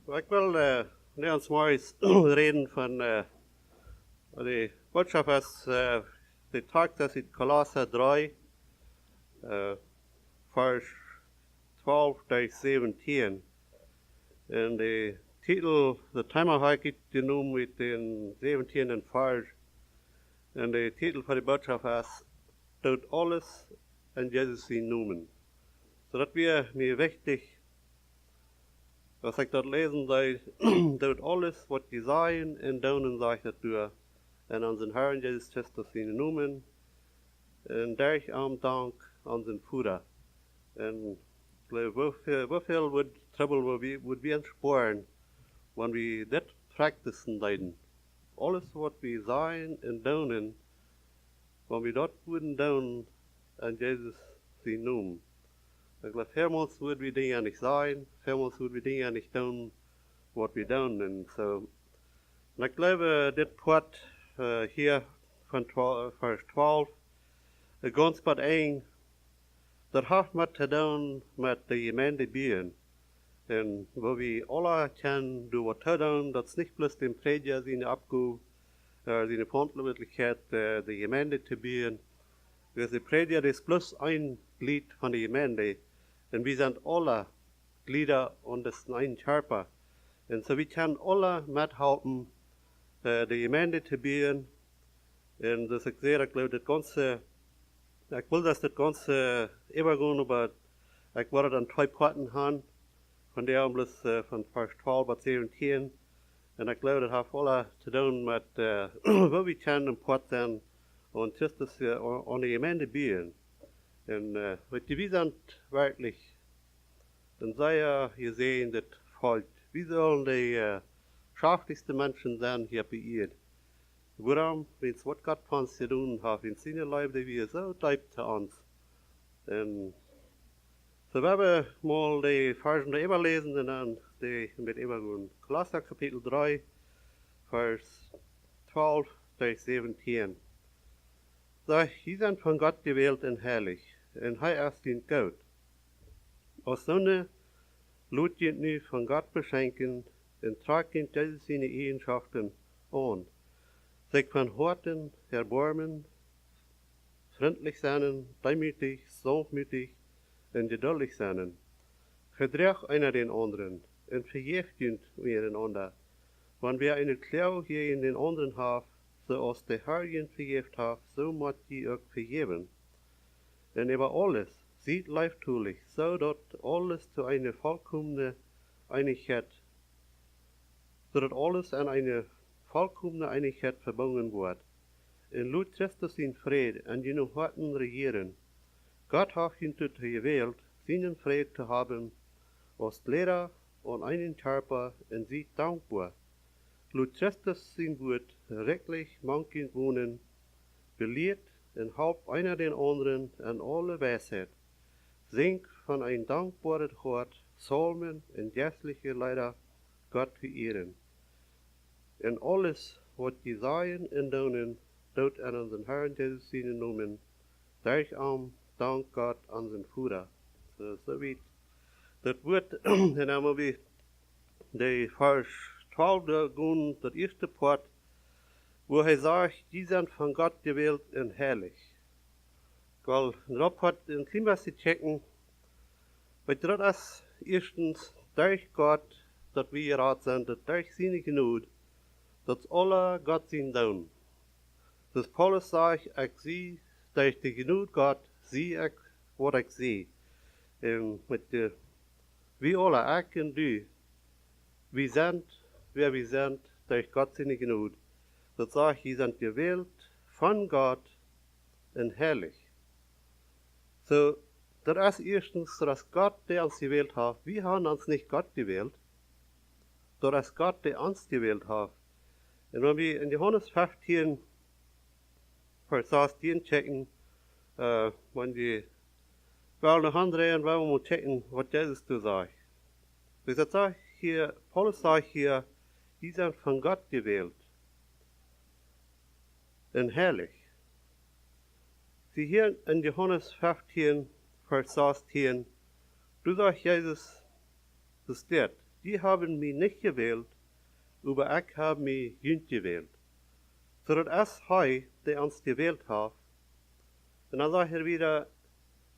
Ik wil Nederlands moois reden van de boodschap als de tekst uit Kolosser 3, vers 12 tot 17. En de titel, de timer heb ik genoemd met den 17e vers. En de titel van de boodschap is, doet alles in Jezus zijn noemen. Zodat we mir wichtig, als ik dat lezen zou, doet alles wat je zijn en doen, zeg ik dat door. En aan zijn Herrn Jezus Christus zijn noemen. En daarom dank aan zijn Vader. En ik geloof, hoeveel trouble would we sparen, wanneer we dit practicen zouden. Alles wat we zijn en doen, wanneer we dat würden doen, en Jezus zijn noemen. Ik geloof, helemaal würden we dingen niet zijn, helemaal würden we dingen niet doen, wat we doen. En zo, en ik geloof, dit part hier van vers 12, ganz wat eng, dat heeft met te doen met de gemeente bieren. En waar we alle kunnen doen wat te doen, dat is niet plus de prediger zijn opgave, zijn verantwoordelijkheid, de gemeente te bieren. Dus de prediger is plus een glied van de gemeente. En we zijn alle glieder und das ein Körper. En so we kunnen alle methelpen, de gemeente te bieren. En dus ik zeg, ik geloof dat ganze, ik wil dat het ganze overgaan, maar ik wil het aan 2 parten gaan. Van der plus van vers 12 tot 17. En ik geloof dat heeft alle te doen met wat we kunnen een part zijn. En Christus aan de gemeente bieren. En wat we zijn werkelijk, dan zou je gezien dat volk. We zullen de schaftigste Menschen zijn hier op Erde. Waarom? Wenn es wat Gott von uns zu tun hat, in seinem Leben, die wir so diep zu uns. En so werden wir mal die Versen überlesen und dann die mit übergehen. Kolosser Kapitel 3, Vers 12 bis 17. So, sie sind von Gott gewählt und herrlich, und er ist ihn gut. Aus Sonne lud ihn nu von Gott beschenken, und tragt ihn Jesus seine Eigenschaften an. Sich von Horten erbarmen, freundlich sein, demütig, sanftmütig und geduldig sein. Gedrag einer den anderen und vergeeft einander. Wenn wir eine Klau hier in den anderen haben, so als der Herr ihn vergeeft hat, so muss die auch vergeben. Und über alles sieht leibtulich, so dass alles zu einer vollkommenen Einigkeit, so dass alles an eine vollkommene Einigkeit verbunden wird. In Lud Christus in Frieden an jenen Horten regieren. Gott hat ihn dazu gewählt, seinen Frieden zu haben, als Lehrer und einen Körper und sie dankbar. Lud Christus sein Wort rechtlich manchen wohnen, belehrt und halb einer den anderen an alle Weisheit. Singt von ein dankbares Hort, Psalmen und geistliche Leider Gott verehren. En alles wat je zeggen en doen, doet aan onze Herrn Jezus zijn noemen. Daarom dank God aan zijn Vader. So wie dat wordt, en dan moeten we de vers 12 gaan, dat eerste part, wo hij zegt, die zijn van God gewählt en herrlich. Ik wil een part een klein beetje checken, maar dat is eerstens, durch God, dat we geraad zijn, dat durch zijn genoeg, dat alle God zijn doen. Dus Paulus zegt, ik zie, durch de genoeg God, zie ik wat ik zie. En met de, wie alle, ik en du, we zijn, wer we zijn, durch God zijn genoeg. Dat zegt, je zijn gewählt van God en herrlich. So, dat is eerstens, dat is God, der ons gewählt hat. Wir haben uns nicht Gott gewählt, dat is God, der ons gewählt hat. En wenn wir in Johannes 15, Vers 16 checken, wenn wir noch andrehen, wollen wir mal checken, was Jesus zu sagt. Dus dat sagt hier, Paulus sagt hier, die sind von Gott gewählt. Und herrlich. Sie hier in Johannes 15, Vers 16, du sagst Jesus, das steht, die haben mich nicht gewählt, aber ich habe mich jünt gewählt. So dat es hij, der uns gewählt hat. Und dann sagt er wieder,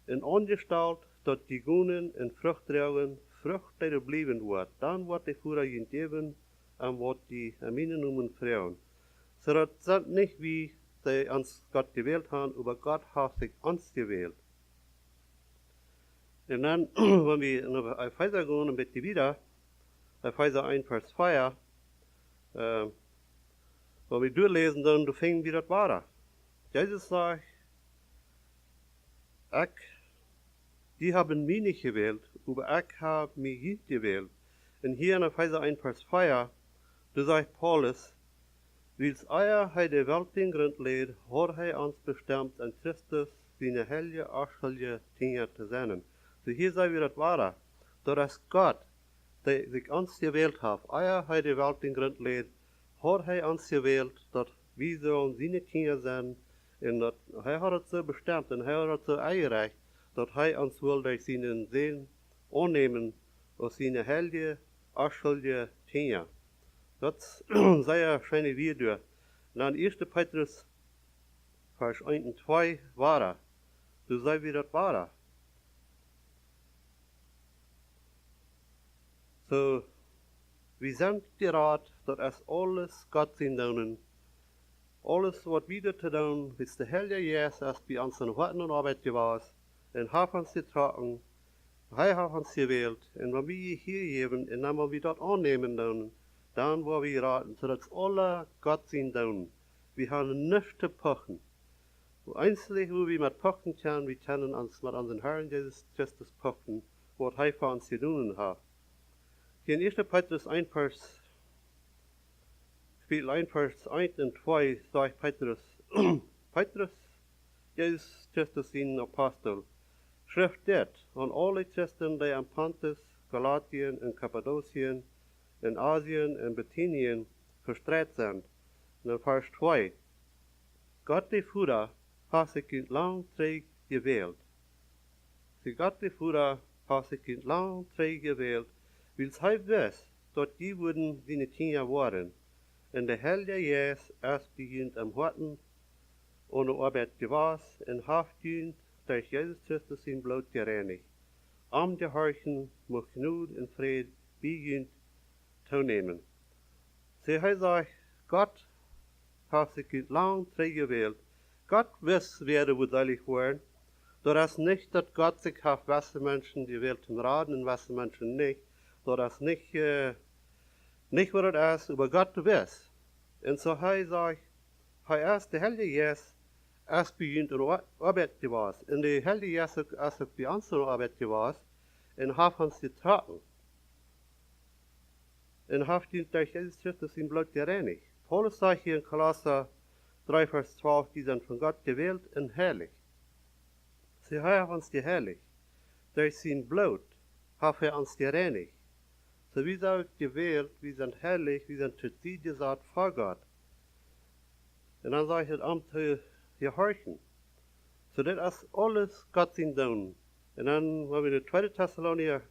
in Angestalt, dat die Gunen in Frucht tragen, Frucht der blieben wird, dann wird die Führer ihn geben, und wird die Aminen noemen Frauen. So dat sind nicht wie die uns Gott gewählt haben, aber Gott hat sich uns gewählt. Und dann, wenn wir in Epheser gehen, ein bisschen wieder, Epheser 1, Vers 2, wenn wir durchlesen, dann fingen wir das weiter. Jesus sagt, die haben mich nicht gewählt, aber ich habe mich nicht gewählt. Und hier in Epheser 1, Vers 2, da sagt Paulus, wils hij de Welt in Grund leed, hat hij uns bestimmt in Christus seine heilige, achtige Dinge zu sein. So hier sei wir das wahre, dass Gott, der sich uns gewählt hat, hij de Welt in Grund leed, hat hij uns gewählt, dass wir sollen seine Kinder sein, und dat hij hat es so bestimmt, und hij hat es so eingereicht, dass hij uns will durch seinen Segen annehmen, aus seine heilige, achtige Dinge. Dat sei ja schöne Video. Und dann 1. Petrus, Vers 1 und 2, wahre. Du sei wie das wahre. So, wir sind geraten, dass es alles Gott sein daunen. Alles, was wieder zu tun, bis der Heilige Jesus bei uns in Warten und Arbeit gewesen, und hat uns getragen, er hat uns gewählt, und wenn wir hier geben, und dann wir das annehmen daunen, dann wollen wir raten, so dass alle Gott sein daunen. Wir haben nichts zu pochen. Und einzig, wo wir mit pochen können, wir können uns mit unseren Herrn Jesus Christus pochen, was er für uns zu tun hat. Hier in 1. Petrus 1, Kapitel 1, Vers 1 und 2 sagt Petrus, Petrus, Jesus Christus sein Apostel, schrift dit an alle Christen, die in Pontus, Galatien und Kappadokien, in Asien und Bithynien verstreut sind. Und in Vers 2, Gott die Führer hat sich in lang Träg gewählt. Sie Gott die Führer hat sich in lang Träg gewählt, weil es halt weiß, dass die würden seine Kinder waren. Und der Heilige Jesus erst beginnt am Horten ohne Arbeit gewas und haftdient durch Jesus Christus sein Blut gereinigt. Am Gehorchen muss Gnut und Fried beginnt zunehmen. Sie sagt, Gott hat sich lang gewählt. Gott weiß, wer du selig werden. Das ist nicht, dass Gott sich auf was Menschen die Welt zum Raten und was Menschen nicht. Das ist nicht was das ist, aber Gott weiß. Und so sagt, erst der Heilige Jesus erst beginnt in Arbeit gewesen. Und der Heilige Jesus erst bei uns in Arbeit gewesen und hat uns getragen. Und hat ihn durch Jesus Christus in Blut gereinigt. Paulus sagt hier in Kolosser 3, Vers 12, die sind von Gott gewählt und heilig. Sie haben uns geheiligt. Durch sein Blut hat uns gereinigt. So wir sind gewählt, wir sind heilig, wir sind zu dir gesagt vor Gott. Und dann sagt er, am zu gehorchen. So das ist alles Gott sein Tun. Und dann, wenn wir in 2. Thessalonicher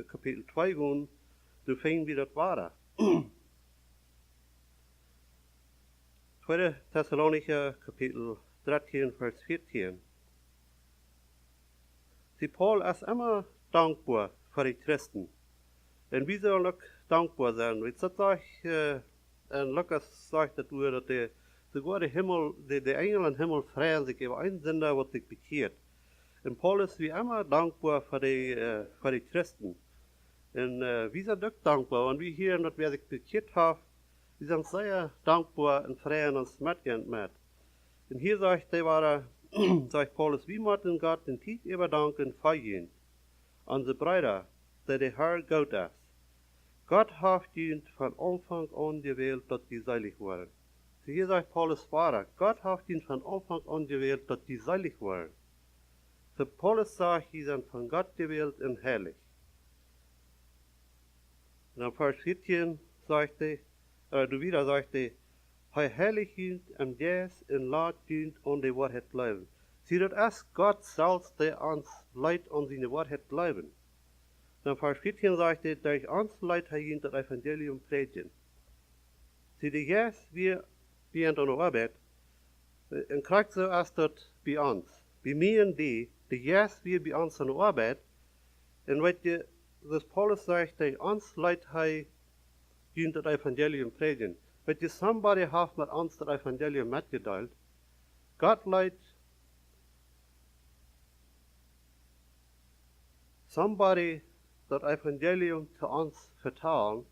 Kapitel 2 gehen, dann finden wir das wahre. 2. Thessalonicher Kapitel 13, Vers 14. Sie Paul ist immer dankbar für die Christen. Und wir sollen auch dankbar sein. Wie sagt und Lukas sagt das nur, dass sogar der Himmel, die Engel im Himmel freuen sich über einen Sünder, was sich bekehrt. Und Paul ist wie immer dankbar für die Christen. Und wir sind auch dankbar. Und wir hier, dass wir sich bekehrt haben, wir sind sehr dankbar und freuen uns mit. Und hier sagt Paulus, wir möchten Gott den Tiet überdanken für ihn. Unsere Brüder, der Herr Gott ist. Gott hat ihn von Anfang an gewählt, dass die selig waren. So hier sagt Paulus weiter, Gott hat ihn von Anfang an gewählt, dass die selig waren. So Paulus sagt, die sind von Gott gewählt und heilig. Und am Vers 14 sagte hij heilig ihn am Jes und laat ihn an die Wahrheit bleiben. Sie, das ist Gott selbst, der uns leid an seine Wahrheit bleiben. Dann Vers 14 sagt er, durch uns Leid hat das Evangelium predigen. Sie die Jes, wir sind an der Arbeit, en krijgt zo als dat bij ons. Bij mij en die Jes, wir bij ons an der Arbeit, en weet je, dus Paulus zegt, dat ons Leid hat das Evangelium predigen. Weet je, somebody heeft met ons das Evangelium mitgeteilt. God leidt somebody das Evangelium zu uns vertalen,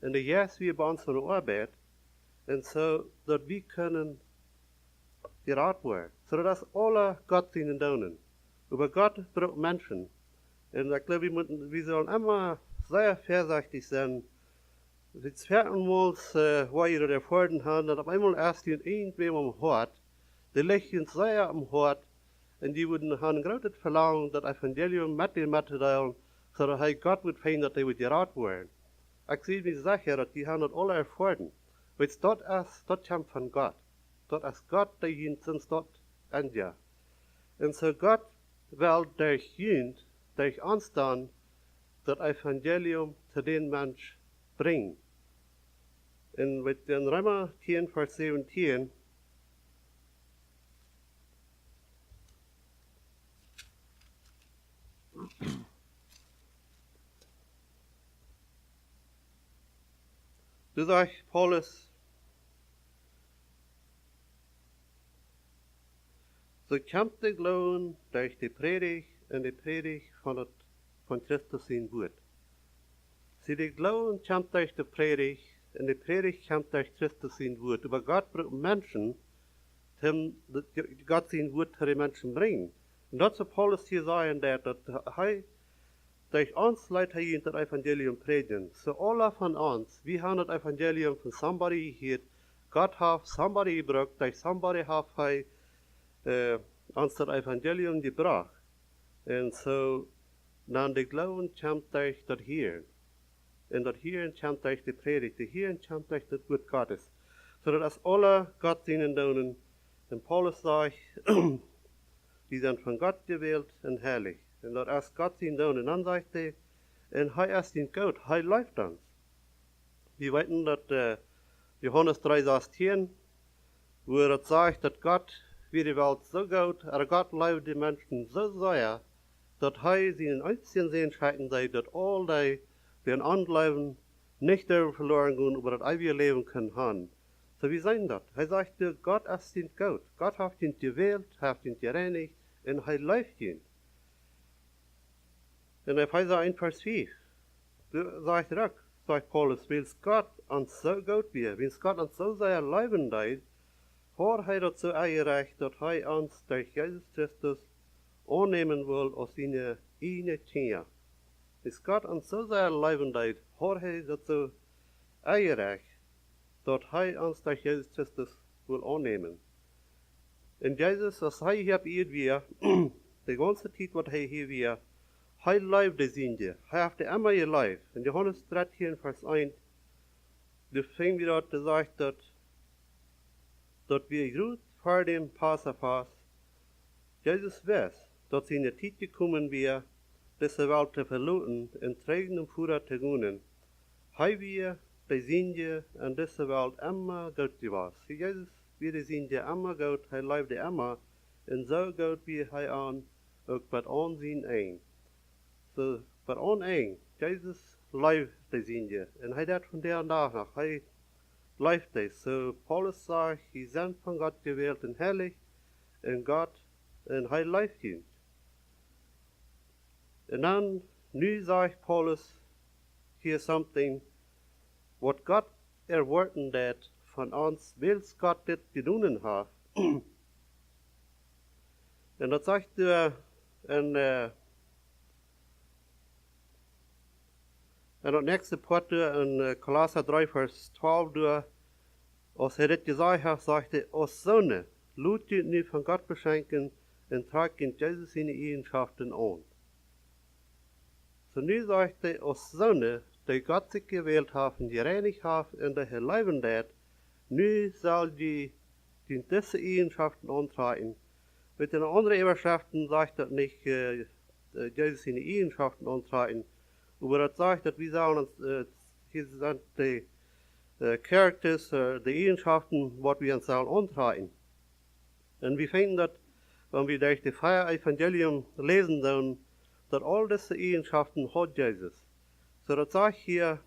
und de Jes wir bei uns an der Arbeit, und so, dass wir können geraten werden. So dass alle Gott sehen tun. Aber Gott braucht Menschen. Und ich glaube, wir sollen immer sehr vorsichtig sein. Die zweiten Mal, wo ihr das erfahren habt, dass auf einmal erst irgendwem am Hort, die lächeln sehr am Hort, und die würden haben großes Verlangen, das Evangelium mit den mitzuteilen, so dass Gott wird finden, dass die geraten werden. Ich sehe mir sicher, dass die haben das alle erfahren. Weil das kommt von Gott. Dat is God die uns dort anja. Und so Gott will durch uns dann das Evangelium zu den Menschen bringen. Und mit den Römer 10, Vers 17, du sagst, Paulus, so kommt der Glauben durch die Predigt und die Predigt von Christus in Wort. Sie der Glauben kommt durch die Predigt und die Predigt kommt durch Christus in Wort. Aber Gott braucht Menschen, die Gott in Wort zu den Menschen bringen. Und dazu Paulus hier sagen, dass durch uns Leute hier das Evangelium predigen. So alle von uns, wir haben das Evangelium von somebody hier. Gott hat somebody gebracht, durch somebody hat uns das Evangelium gebracht. Und so, dann der Glauben kommt durch das Hören. Und das Hören kommt durch die Predigt. Das Hören kommt durch das Wort Gottes. So dass alle Gott dienen tun. Und Paulus sagt, die sind von Gott gewählt und herrlich. Und dat als Gott ihn tun. Und dann sagt er, und er ist ihn gut, er läuft uns. Wir wissen, dass Johannes 3,16, wo er sagt, dass Gott wie die Welt so gut, Gott liebt die Menschen so sehr, dass er sie in einzigen Sehen scheiden sagt, dass all die in Anleben nicht darüber verloren gehen, aber das ewige Leben können haben. So wie sein das? Er sagt, Gott ist ihn gut. Gott hat ihn gewählt, hat ihn gereinigt, und er liebt ihn. Und in Epheser 1, Vers 5, sagt Paulus, weil Gott uns so gut wird, wenn Gott uns so sehr lieben hat, vor er dazu eingereicht, dass er uns durch Jesus Christus annehmen will als seine eigene Kinder. Wenn Gott uns so sehr lieben hat, vor er dazu eingereicht, dass er uns durch Jesus Christus will annehmen. Und Jesus, als er hier war, die ganze Zeit, was er hier war, er lebt die Sünde. Er hat immer gelebt. In Johannes 13, Vers 1, da fing wir dort gesagt, dass wir gut vor dem Passafast, Jesus weiß, dass in der Zeit gekommen wäre, diese Welt zu verlassen und trägen Führer zu gehen. Er wir die Sünde in dieser Welt immer gut gewesen. Jesus wir die Sünde immer gut, er lebte immer, und so gut wie er an, auch bei Ansehen ein. So, bei uns ein, Jesus lebt die Sünde, und er hat von der nach, er lebt es. So, Paulus sagt, sie sind von Gott gewählt und herrlich, und er lebt ihn. Und dann, nu sagt Paulus hier something, was Gott erwarten hat von uns, weil Gott das getan hat. Und das sagt er in das nächste Part in Kolosser 3, Vers 12, als er das gesagt hat, sagte er, als Sonne, lud ihr nicht von Gott beschenken und tragt in Jesus seine Eigenschaften an. So nu sagt er, als Sonne, die Gott sich gewählt hat und gereinigt hat und der leben hat, nu soll die diese Eigenschaften antragen. Mit den anderen Überschriften sagt er nicht, Jesus seine Eigenschaften antragen, Aber das sagt, dass wir sagen, hier sind die Characters, die Eigenschaften, was wir uns sollen antragen. Und wir finden, dass, wenn wir durch das Evangelium lesen, dann, dass all diese Eigenschaften hat Jesus. So, das sagt hier,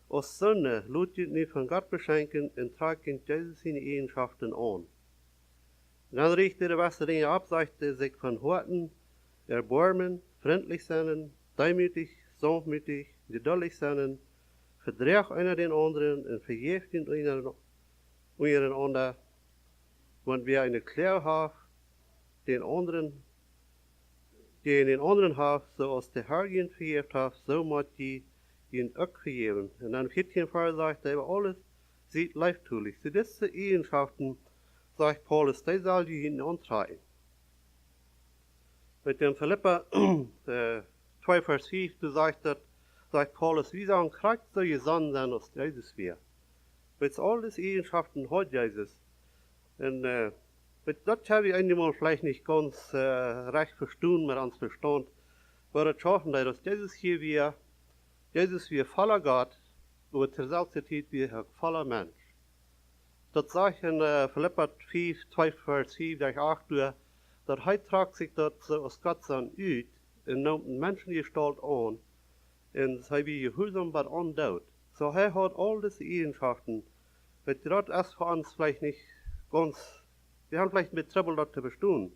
als Sünde, lut ihr nicht von Gott beschenken und tragt Jesus seine Eigenschaften an. Und dann richtet er was Dinge ab, sagt er sich von Horten, erbarmen, freundlich sein, demütig, sanftmütig, geduldig sein, verdreht einer den anderen und vergeeft ihn untereinander. Wenn wir eine Klär haben, den anderen haben, so als der Herr ihn vergeeft hat, so muss die ihn auch vergeben. Und dann 14 Fall sagt er, alles sieht leibtulich. So diese Eigenschaften, sagt Paulus, die soll die ihn antreiben. Mit dem Philippa 2, Vers 5, du sagst, sagt Paulus, wie sollen Kraft so gesandt sein, als Jesus wäre. Mit all diese Eigenschaften hat Jesus. Und das habe ich einmal vielleicht nicht ganz recht verstanden mit uns Verstand. Aber das schaffen wir, dass Jesus hier wäre, Jesus wie voller Gott, aber zur selben Zeit wie ein voller Mensch. Das sagt in Philippa 5, 2, Vers 5, durch 8, dass er tragt sich das aus Gott sein uit und nimmt Menschengestalt an und sei wie gehorsam was andauert. So er hat all diese Eigenschaften, mit das ist für uns vielleicht nicht ganz, wir haben vielleicht mit Trouble das zu verstehen.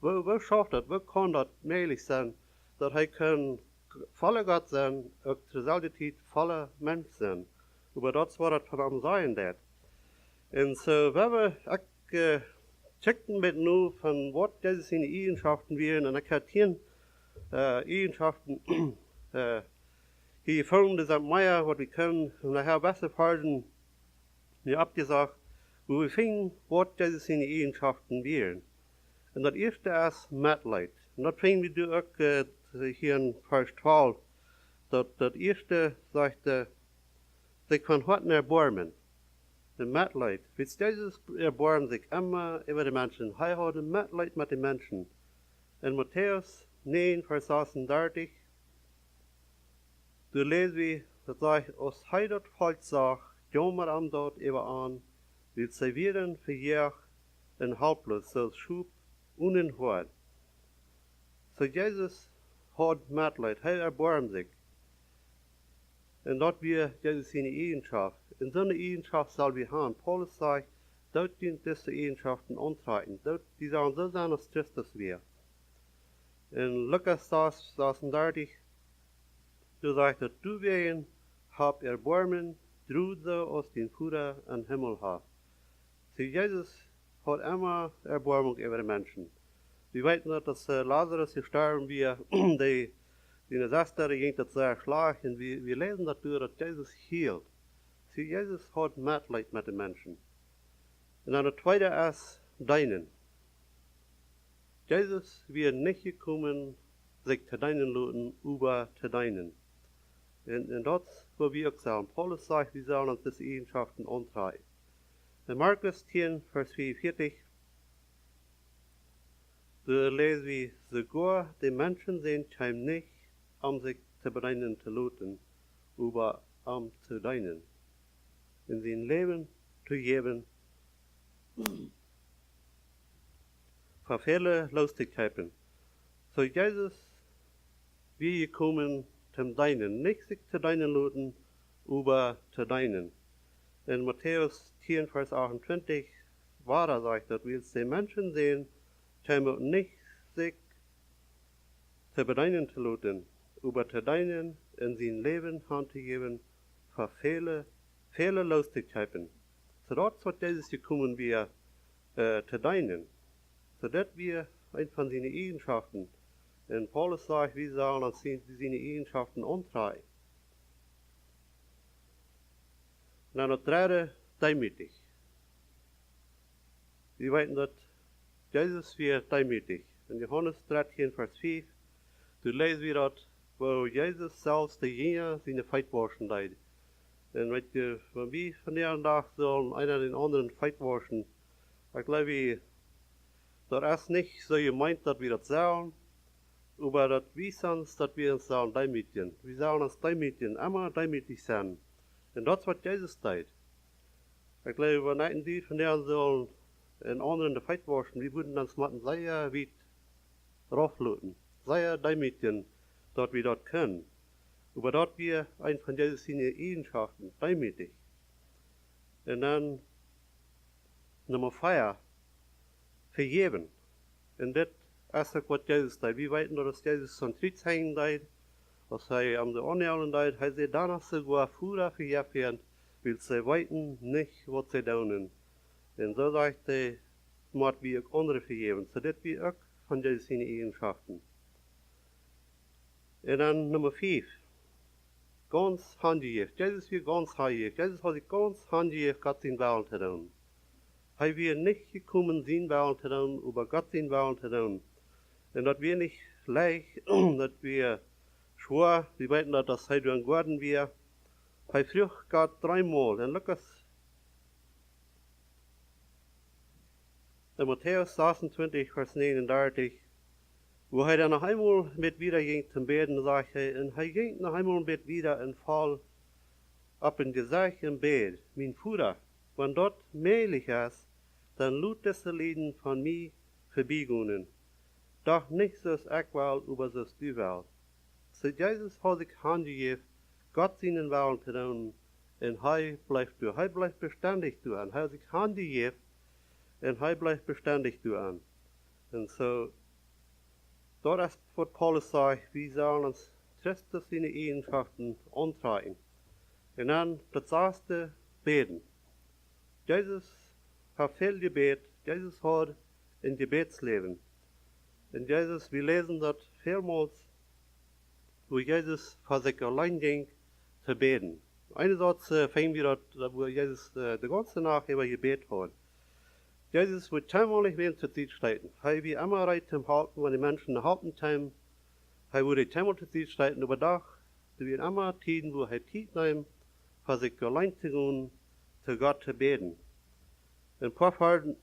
Wo schafft das, wo kann das möglich sein, dass er kann voller Gott sein, auch zur selben Zeit voller Mensch sein. Aber das war das von ihm sein, das. Und so, wenn wir checken mit nu von was Jesus seine Eigenschaften wären, und ich habe hier Eigenschaften hier gefunden, das sind mehr, was wir können, und nachher besser fallen, mir abgesagt, wo wir finden, was Jesus seine Eigenschaften wären. Und das erste ist Mitleid. Und das finden wir auch hier in Vers 12. Das erste sagt, sich von Herzen erbarmen. Und Mitleid. Mit Jesus erbarmt sich immer über die Menschen. Er hat Mitleid mit den Menschen. In Matthäus 9, Vers 36, du lesen wir, das sagt, als er das Volk sagt, jammer am dort über an, will sie werden verjährt und haltlos, so schub unenhört. So Jesus hat Mitleid, er erbarmt sich. Und dort wir Jesus seine Eigenschaft. In so einer Eigenschaft soll wir haben. Paulus sagt, dort dient diese Eigenschaften antreten. Die sollen so sein, als Christus wäre. In Lukas 36, du sagst, du wen hab Erbarmen, du so aus den Fuder an Himmel hast. So Jesus hat immer Erbarmung über die Menschen. Wir wissen, dass Lazarus gestorben wir, die Desaster ging das sehr schlecht, und wir lesen dazu, dass Jesus hielt. So Jesus hat Mitleid mit den Menschen. Und dann der zweite ist deinen. Jesus wird nicht gekommen, sich zu deinen Leuten über zu deinen. Und das, wo wir auch sagen, Paulus sagt, wir sollen uns diese Eigenschaften antreiben. In Markus 10, Vers 44, da lesen wir, sogar die Menschen sind kein nicht, sich zu bereinen zu lassen, über zu deinen. In sein Leben zu geben, für viele Lustigkeiten. So Jesus, wir kommen zum Deinen, nicht sich zu deinen lassen, über zu deinen. In Matthäus 10, Vers 28, war sagt, dass wir die Menschen sehen, können nicht sich zu bereinen zu lassen, über zu deinen in sein Leben handgeben, für viele Lustigkeiten. So dort wird Jesus gekommen, wir zu deinen. So dass wir ein von seinen Eigenschaften, und Paulus sagt, wir sollen uns seine Eigenschaften antreiben. Und dann das dritte, demütig. Wir wissen, dass Jesus wird demütig. In Johannes 13, Vers 5, du lesen wir dort, wo Jesus selbst derjenige seine Feit waschen leid. Und wenn wir von der Tag sollen einer den anderen Feit waschen, ich glaube, das ist nicht so gemeint, dass wir das sagen, über das Wiesans, dass wir uns sagen, Dämmitchen. Wir sagen uns Dämmitchen, immer dämmitlich sein. Und das, was Jesus tut. Ich glaube, wenn ein die von denen sollen in anderen Feit waschen, wir würden uns machen sehr weit raufluten. Sehr dämmitchen, dort wir dort können. Aber dort wir ein von Jesus seine Eigenschaften, dämmitlich. Und dann Nummer 4, vergeben. Und das ist auch, was Jesus tut. Wir wissen, dass Jesus zum Tritt hängen tut, als er am der Anhören tut, er sagt, danach sogar früher vergeben, weil sie wissen nicht, was sie tun. Und so sagt er, muss wir auch andere vergeben. So das wir auch von Jesus seine Eigenschaften. Und dann Nummer 5, ganz handgegeben. Jesus wird ganz handgegeben. Jesus hat sich ganz handgegeben, Gott sein Willen zu tun. Er wird nicht gekommen, sein Willen zu tun, aber Gott sein Willen zu tun. Und das wir nicht leicht, dass wir schwor, wir wissen, dass er durch den Garten wir. Er fragt Gott 3-mal, in Lukas, in Matthäus 26, Vers 39, wo er dann noch einmal mit wieder ging zum Beten, sagt er, und er ging noch einmal mit wieder und fall ab in die Sache im Bett. Mein Bruder, wenn dort möglich ist, dann lud diese Lieden von mir vorbeigehen. Doch nicht so ich will, aber so du willst. So Jesus hat sich handgegeben, Gott seinen Willen zu tun, und er bleibt durch. Er bleibt beständig durch. Er hat sich handgegeben, und er bleibt beständig durch. Und so, dort ist, was Paulus sagt, wir sollen uns Christus seine Eigenschaften antreiben. Und dann das erste, beten. Jesus hat viel Gebet. Jesus hat ein Gebetsleben. Und Jesus, wir lesen das vielmals, wo Jesus für sich allein ging, zu beten. Einerseits fingen wir dort, wo Jesus die ganze Nacht über Gebet hat. Jesus wird keinmal nicht mehr zur Zeit streiten. Er wird immer recht zum Halten, wenn die Menschen halten haben. Er würde keinmal zur Zeit streiten, aber doch, es wird immer Tiden, wo er Zeit nimmt, für sich allein zu gehen, zu Gott zu beten. In ein paar Fällen,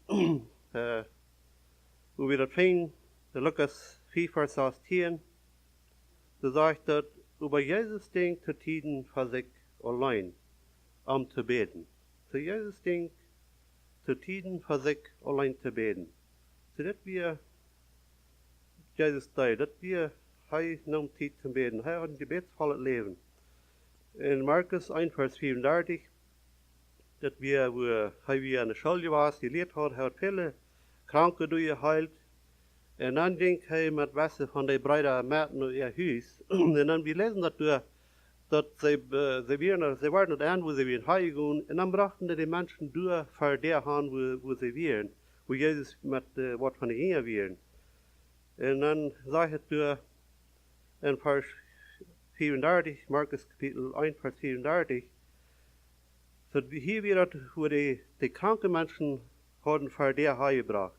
wo wir das finden, in Lukas 4, Vers 16, da sagt er, über Jesus denkt zu Tiden für sich allein, zu beten. So Jesus denkt zu Tiden für sich allein zu beten. So dass wir Jesus da, dass wir nimmt Zeit zu beten. Er hat ein gebetsvolles Leben. In Markus 1, Vers 34, dass wir, wo er an der Schule war, gelehrt hat, er hat viele Kranke durchgeheilt. Und dann ging er mit Wasser von den Brüdern Martin und ihr Haus. Und dann wir lesen das, dass sie waren nicht an, wo sie wieder heimgehen. Und dann brachten die Menschen durch für der Hand, wo sie waren, wo Jesus mit Wort von den Engel waren. Und dann sagt er in Vers 34, Markus Kapitel 1, Vers 34, so hier wird, wo die kranken Menschen haben für der heimgebracht.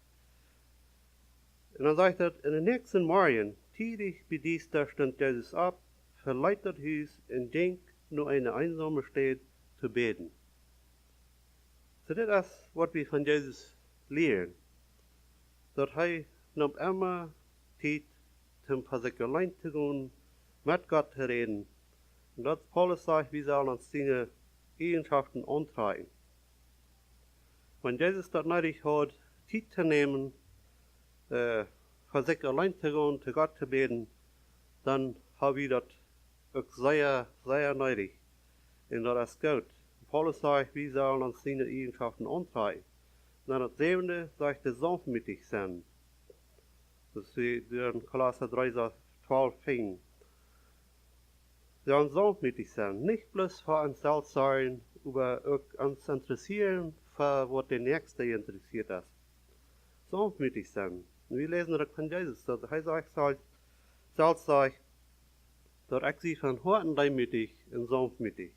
Und dann sagt er, in den nächsten Morgen, tidig bei dieser stand Jesus ab, verleiht das Haus und ging nur eine einsame Stadt zu beten. So das ist, was wir von Jesus lernen. Dass er nimmt immer Zeit, um für sich allein zu gehen, mit Gott zu reden. Und das Paulus sagt, wir sollen uns seine Eigenschaften antreiben. Wenn Jesus das nötig hat, Zeit zu nehmen, für sich allein zu gehen, zu Gott zu beten, dann haben wir das auch sehr, sehr nötig. Und das ist gut. Paulus sagt, wir sollen uns seine Eigenschaften antreiben. Und dann das 7. sagt er, sanftmütig sein. Das ist in Kolosser 3, 12 fing. Sie sollen sanftmütig sein. Nicht bloß für uns selbst sein, aber auch uns interessieren, für was der Nächste interessiert ist. Sanftmütig sein. Und wir lesen das von Jesus, dass er selbst sagt, dass ich sie von Herzen demütig und sanftmütig.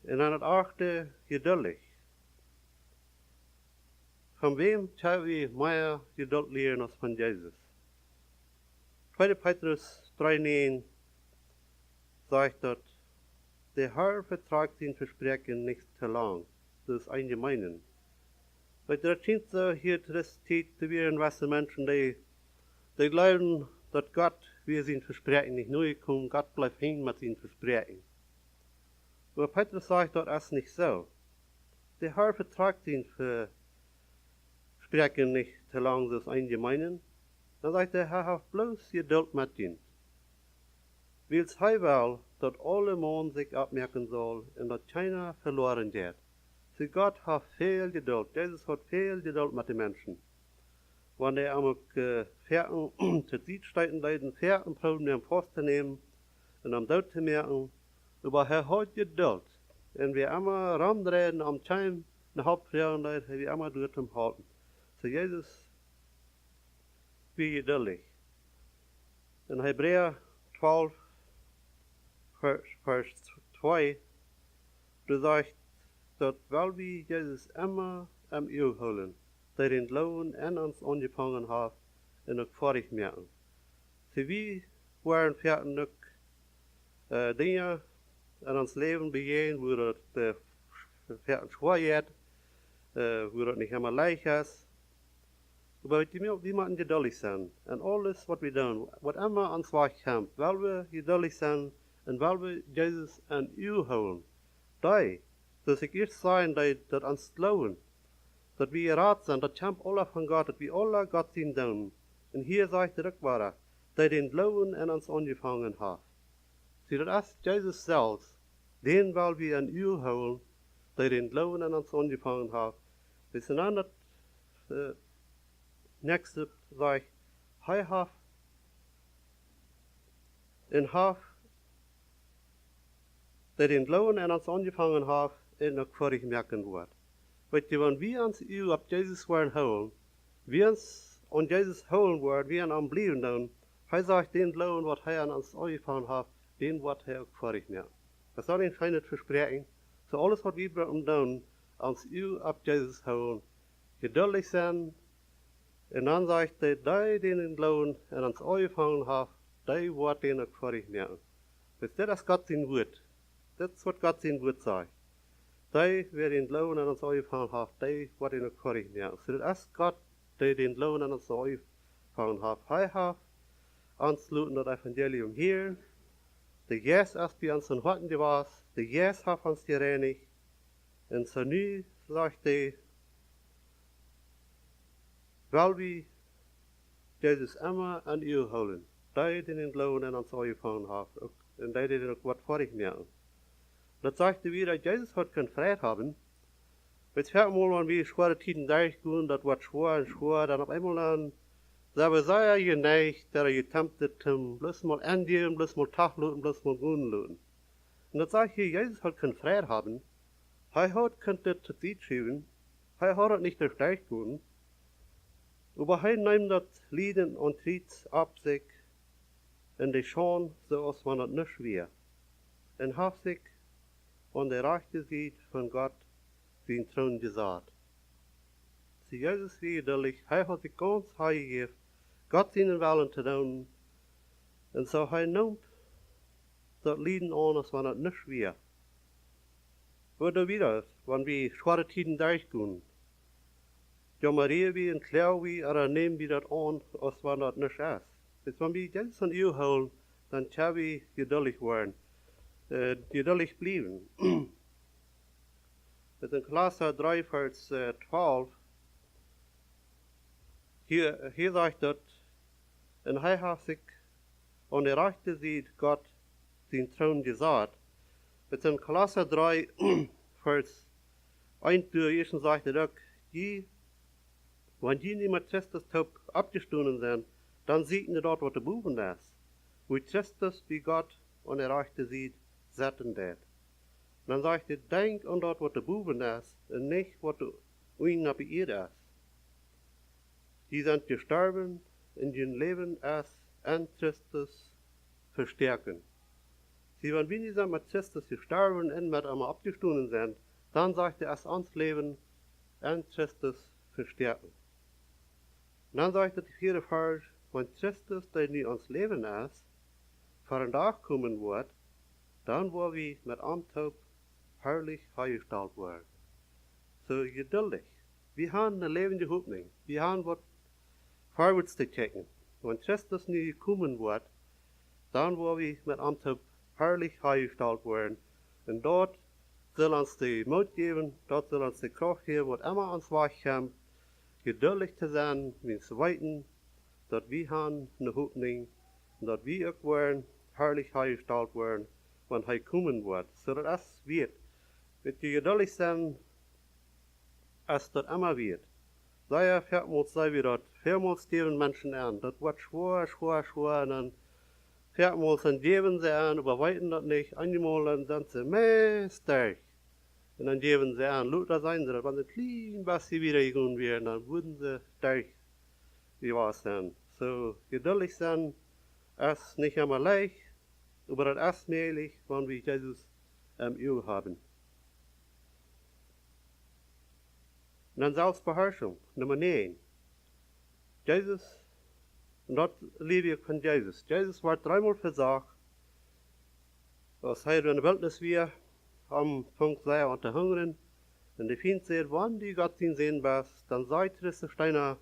Und dann das 8. geduldig. Von wem können wir mehr Geduld lernen als von Jesus? 2. Petrus 3,9 sagt dort, der Herr vertragt sein Versprechen nicht zu lang. Das ist allgemein. Weil das scheint so hier zu der Zeit zu werden, was die Menschen, die Die glauben, dass Gott, wir sind Versprechen nicht neu gekommen, Gott bleibt hängen mit seinen Versprechen. Aber Petrus sagt, das ist nicht so. Der Herr vertragt ihn Versprechen nicht zu lang, das eingemeinen. Dann sagt der Herr, hat bloß Geduld mit ihn. Weil es will, dass alle Menschen sich abmerken soll und dass keiner verloren geht. So Gott hat viel Geduld. Jesus hat viel Geduld mit den Menschen. Wenn er am Pferden zu Siegsteiten leiden, Pferden probieren, den Post zu nehmen und am Tod zu merken, aber er hat Geduld. Und wir immer rumdrehen am Time, eine Hauptfragen leid, wir immer durch zum halten. So Jesus, wie geduldig. In Hebräer 12, Vers 2, du sagst, dass weil wir Jesus immer am Öl holen, der den Glauben an uns angefangen hat und auch fertig merken. So wie waren fertig Dinge in ons Leben begehen, wo das fertig schwer ist, wo das nicht immer leicht ist. Aber wir müssen geduldig sein. Und alles, was wir tun, was immer ans Werk kommt, weil wir geduldig sind und weil wir Jesus an Öl holen, dass ich erst sagen, dass uns glauben, dass wir rat sind, das kommt alle von Gott, dass wir alle Gott sind tun. Und hier sagt er auch, dass den Glauben an uns angefangen hat. Sie, das ist Jesus selbst, den weil wir an Öl holen, der den Glauben an uns angefangen hat. Wir sind an das nächste, sagt, er hat der den Glauben an uns angefangen hat, und noch fertig merken wird. Weil wenn wir uns Öl auf Jesus holen, wir uns an Jesus holen werden, wir an bleiben dann, er sagt, den Glauben, was er an uns angefangen hat, den wird er auch fertig merken. Das soll ein feines Versprechen. So alles, was wir tun, uns Öl auf Jesus holen, geduldig sein, und dann sagt er, der den Glauben an uns angefangen hat, der wird den auch fertig merken. Das ist Gott sein Wort. Das ist, was Gott sein Wort sagt. Der, wer den Glauben an uns angefangen hat, der wird den auch fertig merken. So das ist Gott, der den Glauben an uns angefangen hat. Er hat uns das Evangelium hier. Der Jesus ist bei uns in Horten gewesen. Der Jesus hat uns gereinigt. Und so nu sagt er, weil wir Jesus immer an Öl holen, der den Glauben an uns angefangen hat, und der den auch was fertig merken. Das sagt er wieder, Jesus hat kein Freiheit haben. Jetzt hört mal, wenn wir schwere Tiden durchgehen, das wird schwer und schwer, dann auf einmal dann, selber sei er geneigt, der er getemptet, bloß mal angehen, bloß mal Tag löten, bloß mal Grün löten. Und das sagt hier, Jesus hat kein Freiheit haben. Er hat kein das zu Zeit schieben. Er hat das nicht durchgehen. Aber er nimmt das Lieden und Tritt ab sich, und die schauen, so als man das nicht schwer. Und hat sich an der rechten Seite von Gott den Thron gesagt. Sie Jesus wie geduldig, er hat sich ganz heigegeben, Gott seinen Willen zu tun. Und so er nimmt das Lieden an, als man das nicht schwer. Oder wieder, wenn wir schwere Tiden durchgehen, jammerieren wir und klauen wir, oder nehmen wir das an, als man das nicht ist. Jetzt, wenn wir Jesus an Öl holen, dann können wir geduldig werden. Geduldig bleiben. Met in Kolosser 3, Vers 12, hier sagt das, und er hat sich an der rechten Seite Gott den Thron gesagt. Met in Kolosser 3, Vers 1 durch sagt er auch, wenn die nicht mit Christus abgestoßen sind, dann sieht ihr dort, was der Buben ist. Wo Christus wie Gott an der rechten Seite setzen wird. Dann sagt er, denk an das, was der Buben ist, und nicht, was der Uing auf ihr ist. Die sind gestorben, in ihrem Leben ist an Christus verstärken. Sie, wenn wir nicht mit Christus gestorben und mit einmal abgestoßen sind, dann sagt er, es ans Leben an Christus verstärken. Und dann sagt er, die vierte Vers, wenn Christus, der nie ans Leben ist, vor ein Tag kommen wird, dann wo wir mit Antaub herrlich hergestellt werden. So geduldig. Wir haben eine lebende Hoffnung. Wir haben was vorwärts zu checken. wenn Christus nie kommen wird, dann wo wir mit Amt herrlich heimgestellt werden. Und dort soll uns die Mut geben, dort soll uns die Kraft geben, was immer uns wachkommt, geduldig zu sein, wie zu weiten, dass wir haben eine Hoffnung, und dass wir auch werden, herrlich heimgestellt werden, wenn er kommen wird. So dass es wird die geduldig sein, als das immer wird. Daher sei wir dort, viermals geben Menschen an, das wird schwer, und dann viermals dann geben sie an, überweiten das nicht, einmal dann sind sie mäßig. Und dann geben sie an, Luther sein sie, wenn sie klein bisschen wiedergekommen wären, dann würden sie stark wie was sein. So geduldig sein, ist nicht immer leicht, aber das ist möglich, wenn wir Jesus im Auge haben. Und dann Selbstbeherrschung, Nummer 9. Jesus, und dort liebe ich von Jesus. Jesus war dreimal versagt, als er in der Wildnis war, am Punkt sei unter Hungern. Und die Feind sagt, wann die Gott ihn sehen bist, dann sagt er, dass Steiner,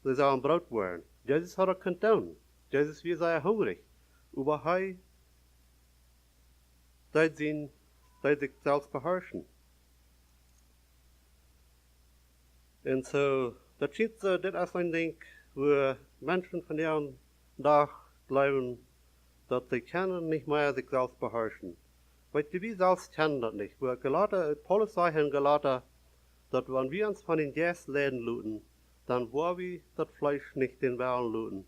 sie sollen Brot werden. Jesus hat er kein tun. Jesus war sehr hungrig. Aber er soll sich selbst beherrschen. Und so, das ist ein Ding, wo Menschen von ihrem Tag glauben, dass sie können nicht mehr sich selbst beherrschen. Weil wir selbst kennen das nicht. Paulus sagt in Galater, dass wenn wir uns von den Gästläden looten, dann wollen wir das Fleisch nicht den Wellen looten.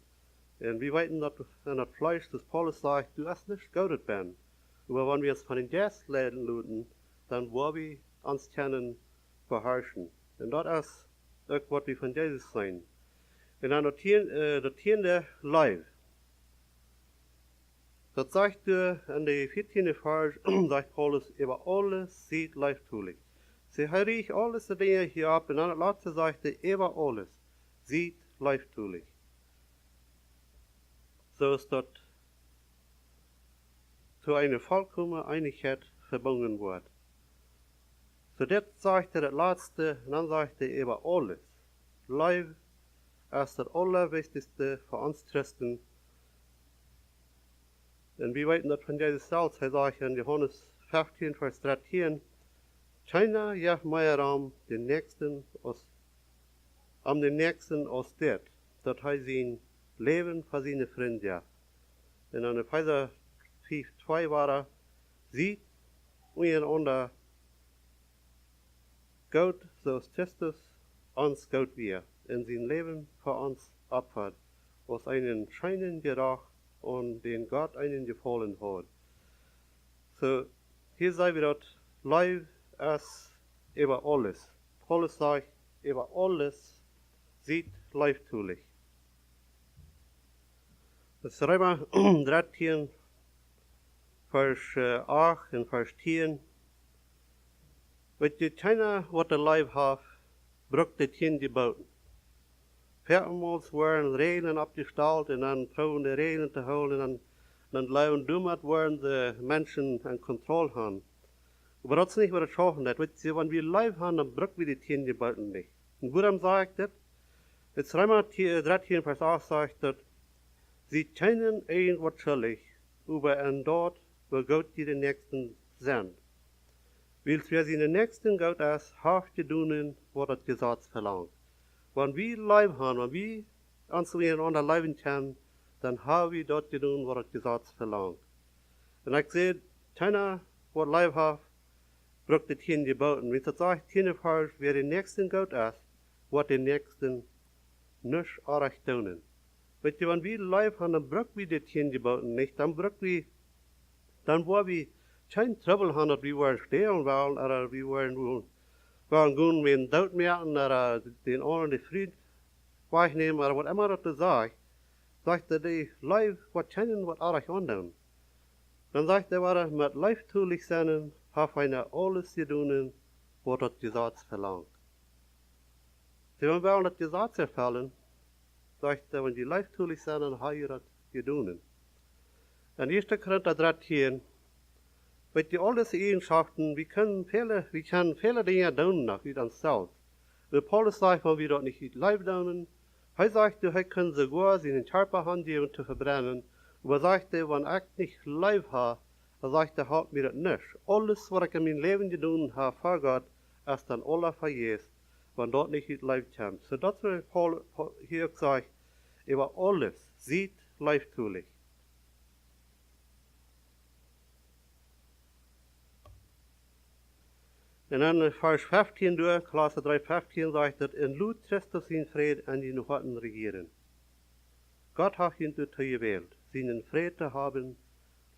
Und wir wissen, dass das Fleisch, das Paulus sagt, du hast nicht getötet werden. Aber wenn wir uns von den Gästläden looten, dann wollen wir uns können beherrschen. Und das ist auch, was wir von Jesus sein. Und dann das tiende Leib. Das sagt in der 14. Vers, sagt Paulus, über alles sieht leibtulich. Sie riecht alles die Dinge hier ab, und dann das letzte sagt er, über alles sieht leibtulich. So ist das zu einer vollkommenen Einigkeit verbunden wird. So das sagt er das letzte, und dann sagt er über alles. Leib ist das Allerwichtigste für uns Christen. Und wir wissen das von Jesus selbst, er sagt in Johannes 15, Vers 13, keiner jaagt mehr am den Nächsten aus das, dass er sein Leben für seine Freunde jagt. Und in Epheser 5,2 war er, sieht einander Gott, so ist Christus uns Gott wir, in sein Leben für uns opfert, aus einem scheinen Geruch und den Gott einen gefallen hat. So, hier sei wir dort, Leib ist über alles. Paulus sagt, über alles sieht leibtulich. Das ist Römer 13, Vers 8 und Vers 10. Wenn die keiner, was der Leib hat, braucht die Tien geboten. Viermals waren Regeln abgestellt und dann proben die Regeln zu holen und dann bleiben dummert waren die Menschen an Kontrolle haben. Aber das ist nicht, was das schaffen hat. Wenn wir Leib haben, dann brauchen wir die Tien geboten nicht. Und worum sagt das? Jetzt Römer 13, Vers 8 sagt das, sie kennen irgendwas schuldig, über ein dort, wo Gott die den Nächsten sind. Weil wer sie den Nächsten Gott ist, haft zu tun, was das Gesetz verlangt. Wenn wir Leib haben, wenn wir uns miteinander leben können, dann haben wir dort zu tun, was das Gesetz verlangt. Und ich sehe, keiner, was Leib hat, braucht die 10 Geboten. Wenn ich sage, 10 Vers, wer den Nächsten Gott ist, wird den Nächsten nicht arg tun. Wenn wir Leib haben, dann brauchen wir die 10 Geboten nicht. Dann wollen wir kein Trouble haben, dass wir wollen stehlen wollen, oder wir wollen gehen mit dem Tod merken, oder den anderen die Frieden wegnehmen, oder was immer das sagt er, die Leib, was kennen, was arg anderen. Dann sagt er, mit leibtulich sein, hat einer alles zu tun, was das Gesetz verlangt. Sie wollen das Gesetz erfüllen, sagt er, wenn die leibtulich sind, dann haben wir das getan. In 1. Korinther 13, mit die alles Eigenschaften, wir können viele Dinge tun nach uns selbst. Wenn Paulus sagt, wenn wir dort nicht Leib tun, Er sagte, er kann sogar seinen Körper handgeben zu verbrennen. Aber er sagte, wenn ich nicht Leib habe, er sagte, halt mir das nicht. Alles, was ich in meinem Leben getan habe vor Gott, ist dann alles vergessen, wenn dort nicht das Leib kommt. So das wird Paul hier gesagt, über alles sieht leibtulich. Und dann Vers 15 durch, Klasse 3, 15 sagt es, in Lut Christus in Fried an die Noten regieren. Gott hat ihn dazu gewählt, seinen Fried zu haben,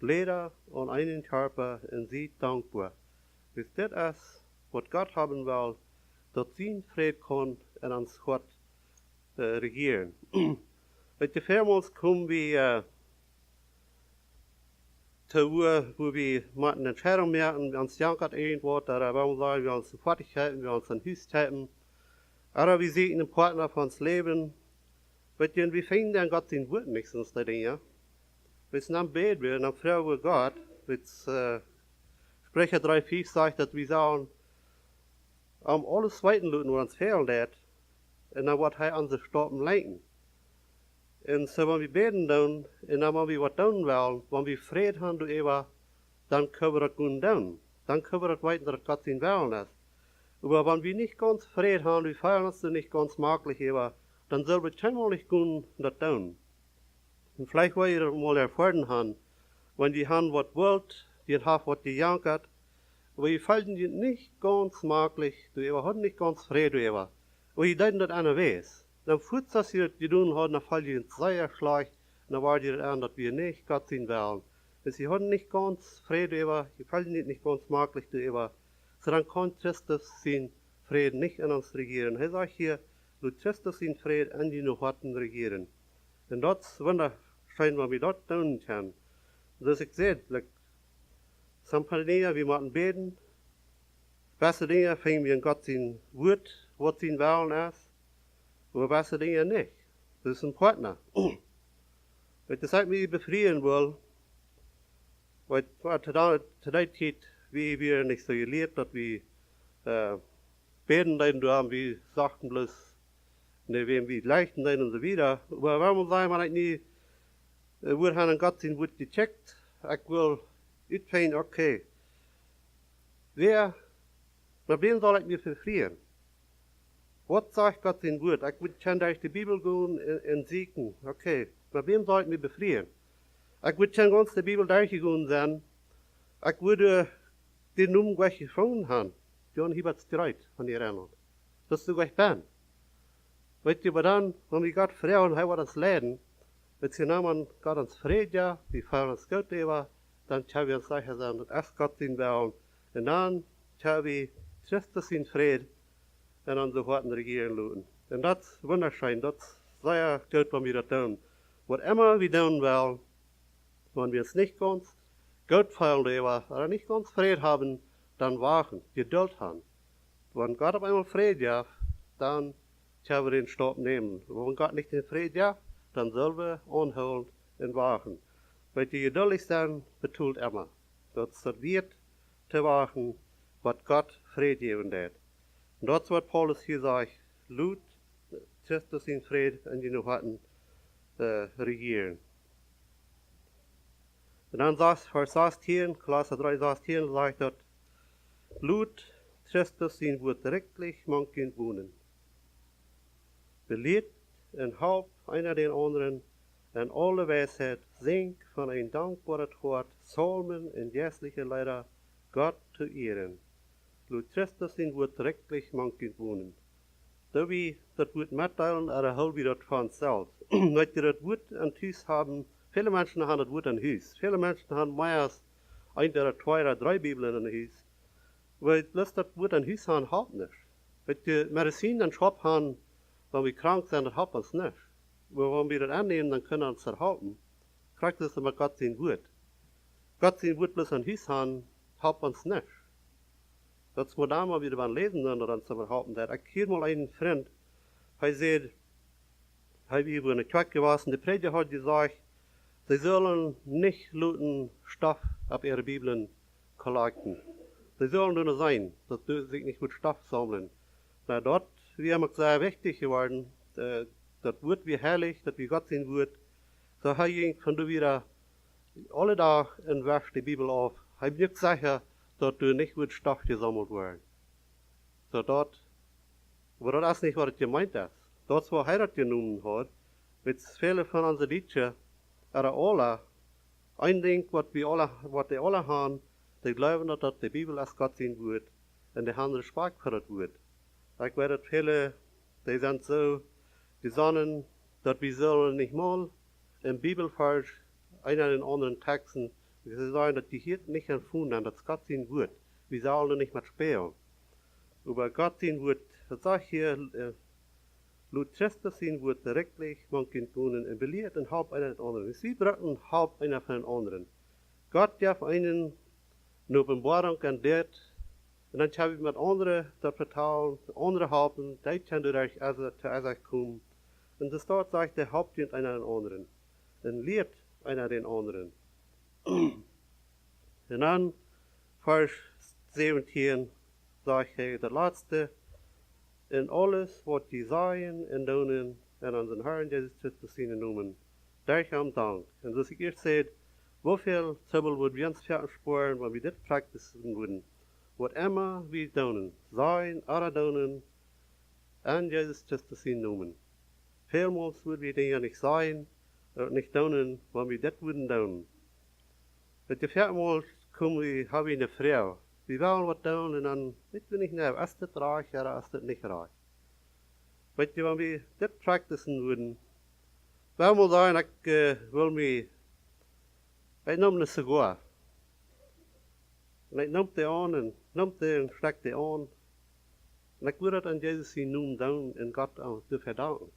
Leder und einen Körper und sie dankbar. Bis das ist, was Gott haben will, dass sein Fried kann in uns Gott regieren. Weil vielmals kommen wir wo wir mit einer Entscheidung merken, wir uns jankert irgendwo, da wollen wir sagen, wir uns fertig halten, wir uns ein Haus halten. Aber wir sehen einen Partner von uns leben, weil wir finden an Gott sein Wort nicht, sonst die Dinge. Wir sind am Beten, wir sind am Frauen Gott, mit Sprecher 3,5 sagt, dass wir sagen, alles zweiten Leuten, wo uns fehlen hat, und dann wird er unsere Stoppen lenken. Und so, wenn wir beten dann, und dann, wenn wir was tun wollen, wenn wir Frieden haben, dann können wir das gut tun. Dann können wir das weiten, dass Gott sein Willen ist. Aber wenn wir nicht ganz Frieden haben, wir feiern uns nicht ganz maglich, dann sollen wir keinmal nicht gut das tun. Und vielleicht wollen wir mal erfahren haben, wenn die haben was wollt, die haben was gejankert, aber wir fallen die nicht ganz maglich, die haben nicht ganz Frieden, aber die deuten das an der Weise. Dann fühlt das hier, die tun haben, dann fallen die in Zweierschlag, und dann war die an, dass wir nicht Gott sehen wollen. Wenn sie haben nicht ganz Frieden über, die fallen nicht ganz maglich über, so dann kann Christus sein Frieden nicht in uns regieren. Er sagt hier, du Christus sein Frieden an die noch hatten regieren. Und das ist wunderschön, was wir dort tun können. Das ich sehe, some Dinge, wir machen beten, beste Dinge finden wir in Gott sein Wort, was sein Willen ist. Aber beste Dinge nicht. Das ist ein Partner. Wenn das halt mich befrieren will, weil zu der Zeit, wie wir nicht so gelehrt, dass wir beten, dann haben wir sagten bloß, ne, wem wir leichten dann und so wieder. Aber warum sagen wir nicht, wir haben Gott sein Wort gecheckt, ich will utfinden, okay, mit wem soll ich mich befrieren? Was sagt Gott sein Wort? Ich kann durch die Bibel gehen und siegen. Okay, mit wem soll ich mich befrieren? Ich würde schon ganz die Bibel durchgegangen sein. Ich würde den Namen gleich gefunden haben. John Hibbert Streit von ihr erinnert. Dass du gleich bin. Weißt du, aber dann, wenn wir Gott fragen, er wird uns leiden, wenn sie nehmen Gott uns Frieden, wir fahren uns Gott über, dann können wir uns sicher sein, dass es Gott sein will. Und dann können wir Christus in Frieden in unsere Worten regieren lassen. Und das ist wunderschön, das ist sehr gut, wenn wir das tun. Was immer wir tun wollen, wenn wir es nicht ganz gut fühlen oder nicht ganz Frieden haben, dann warten, Geduld haben. Wenn Gott auf einmal Frieden gibt, dann können wir den Stopp nehmen. Wenn Gott nicht den Frieden gibt, dann sollen wir anholen und warten. Weil die geduldig sein, betont immer. Das wird zu warten, was Gott Frieden geben wird. Und das wird Paulus hier sagt, Lut Christus in Frieden in die Noten regieren. Und dann sagt Vers 16, Klasse 3, 16, sagt dort, Lut Christus in wird rechtlich manchen wohnen. Belehrt und halb einer den anderen, in alle Weisheit singt von ein dankbares Wort, Psalmen und jährliche Lieder, Gott zu ehren. Lut Christus in wird rechtlich manchen wohnen. Da wir das Wort mitteilen, erhalten wir das von selbst. Wenn wir das Wort an Hus haben, viele Menschen haben das Wort an Hus. Viele Menschen haben mehr als ein oder zwei oder drei Bibeln an Hus. Weil das Wort an Hus haben, halt nicht. Wenn wir Medizin an Shop haben, wenn wir krank sind, das hat uns nicht. Aber wenn wir das annehmen, dann können wir uns erhalten. Kriegt das immer Gott sein Wort. Gott sein Wort bloß an Hus haben, hat uns nicht. Das muss da mal wieder beim Lesen dann zu behaupten. Ich hier mal einen Freund, er sagt, er über eine Quack gewesen, der Prediger hat gesagt, sie sollen nicht luten Stoff auf ihre Bibeln kollekten. Sie sollen nur sein, dass sie sich nicht mit Stoff sammeln. Na, dort wäre mir sehr wichtig geworden, dat Woord wie heilig, dat wie Gott zijn Woord. So hij ging van du wieder alle dag en werf de Bibel auf. Hij moet zeggen dat du niet wird Stoff gesammelt worden. So dat, aber das ist nicht, was es gemeint ist. Das, was er das genommen hat, mit viele von unseren Liedern, alle, ein Ding, was die alle haben, die glauben, dass die Bibel als Gott sein wird, und die haben Respekt für das Wort. Ich weiß, dass viele, die sind so, die sagen, dass wir sollen nicht mal im Bibelvers einer den anderen Texten, sie sagen, dass die hier nicht empfunden haben, dass Gott sein wird. Wir sollen nicht mehr spielen. Aber Gott sein wird, das sagt hier, laut Christus sein wird direktlich, man kann tun und belehrt und halb einer den anderen. Sie brauchen halb einer von den anderen. Gott gab einen eine Offenbarung an das, und dann habe ich mit anderen das vertrauen, andere halten, die kann durch als kommen. Und das dort sagt, der Haupt dient einer den anderen. Und lehrt einer den anderen. Und dann, Vers 17, sagt er, der Letzte, in alles, was die sagen und tun, und unseren Herrn Jesus Christus in Namen, der am Dank. Und was ich erst sagte, wofür Zwiebel würden wir uns fertig sparen, wenn wir das praktizieren würden. Was immer wir tun, sein oder tun, an Jesus Christus in Namen. Vielmals würden wir Dinge nicht sein, nicht tun, wenn wir das würden tun. Mit der viermal haben wir eine Frau. Wir wollen was tun und dann wissen wir nicht mehr, ist das reich oder ist das nicht reich. Weißt du, wenn wir das praktizieren würden, wenn wir sagen, ich will mich, ich nehme eine Zigarre. Und ich nehme die an und stecke die an. Und ich würde das an Jesus in Namen tun und Gott auch dafür danken.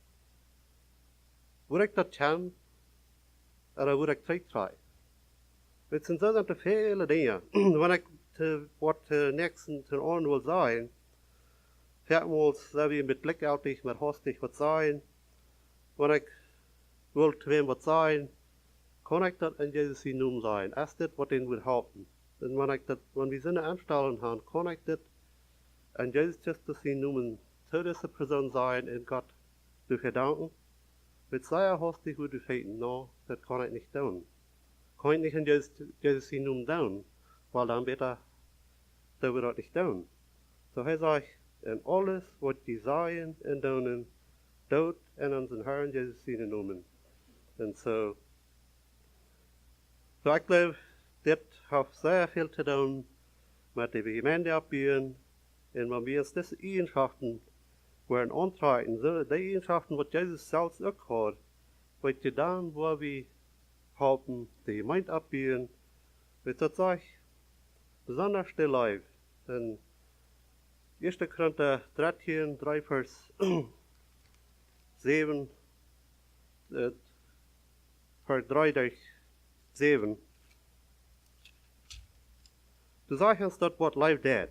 Würde ich das kennen, oder würde ich Zeit treiben? Es sind so viele Dinge. Wenn ich was nächsten zu an will sein, viermals, da wir mit Blick auf dich, mit hastig was sein, wenn ich will zu wem was sein, kann ich das in Jesus in Namen sein. Ist das, was ihn will halten. Und wenn wir Sinne anstellen haben, kann ich das in Jesus Christus in Namen zu dieser Person sein und Gott dafür danken. Mit sehr hastig würde ich finden, no, das kann ich nicht tun. Kann ich nicht in Jesus in Namen tun, weil dann wird das nicht tun. So er sagt, in alles, was die sagen und tun, tut in unseren Herrn Jesus in Namen. Und so ich glaube, das hat sehr viel zu tun mit der Gemeinde abbauen. Und wenn wir uns diese Eigenschaften wollen antreten, so die Eigenschaften, was Jesus selbst auch hat, weil wir dann, wo wir haben, die Gemeinde abbauen, wird das sagt, besonders der Leib. In 1. Korinther 13, 3 Vers 7, Vers 3 durch 7. Du sagst uns dort, was Leib deed.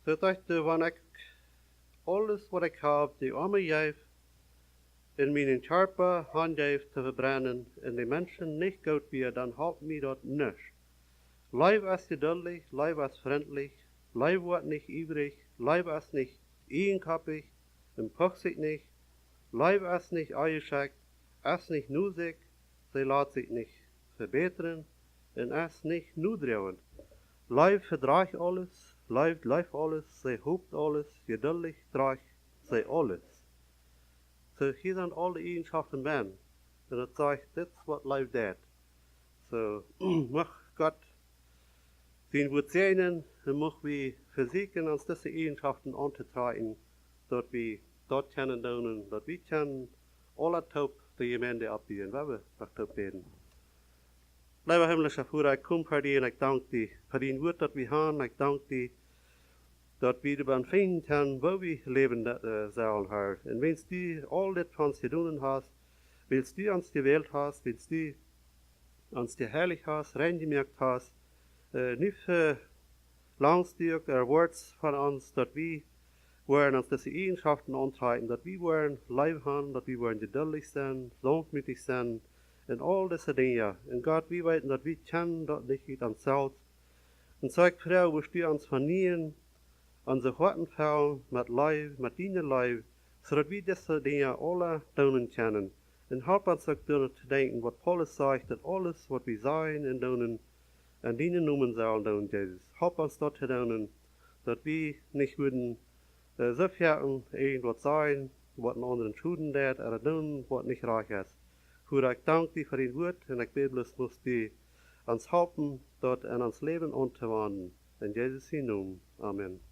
So dachte, wenn ich alles, was ich habe, die Arme gebe, in meinen Körper handgebe zu verbrennen, und die Menschen nicht gut wird, dann halt mir dort nichts. Leib ist geduldig, Leib ist freundlich, Leib wird nicht ivrig, Leib ist nicht eigenkappig, empört sich nicht, Leib ist nicht eingeschickt, ist nicht nusig, sie lässt sich nicht verbessern, und ist nicht nudrehend. Leib verdraagt alles, Leib läuft alles, sie hofft alles, geduldig tragt sie alles. So hier sind alle Eigenschaften Mann, und das sagt, das ist was Leib deed. So, mach Gott den wir sehen, möchten wir versuchen, uns diese Eigenschaften anzutragen, dass wir dort können tun, dass wir können alle Taub die Gemeinde abbauen, weil wir nach Taub beten. Lieber himmlischer Vater, ich komme für dich und ich danke dir für den Wort, das wir haben. Ich danke dir, dass wir darüber finden können, wo wir leben sollen, Herr. Und wenn du all das von uns getan hast, willst du uns gewählt hast, willst du uns dir herrlich hast, reingemerkt hast, nicht verlangst du ein Wort von uns, dass wir wollen uns diese Eigenschaften antreiben, dass wir wollen Leib haben, dass wir wollen geduldig sein, sanftmütig sein, in all diese Dinge. Und Gott, wir weten, dass wir kennen das nicht an selbst. Und so ich frage, wo wir uns vernieren, unsere Horten fallen mit Leib, mit deinem Leib, so dass wir diese Dinge alle tun können. Und help uns auch zu denken, was Paulus sagt, dass alles, was wir sein und tun, an deinen Namen sollen tun, Jesus. Help uns dort zu tun, dass wir nicht würden so fern irgendwas sein, was einen anderen schulden wird, oder tun, was nicht reich ist. Für ich danke dir für dein Wort, und ich bete, dass du uns helfen, dort in uns Leben anzuwenden. In Jesus' Namen. Amen.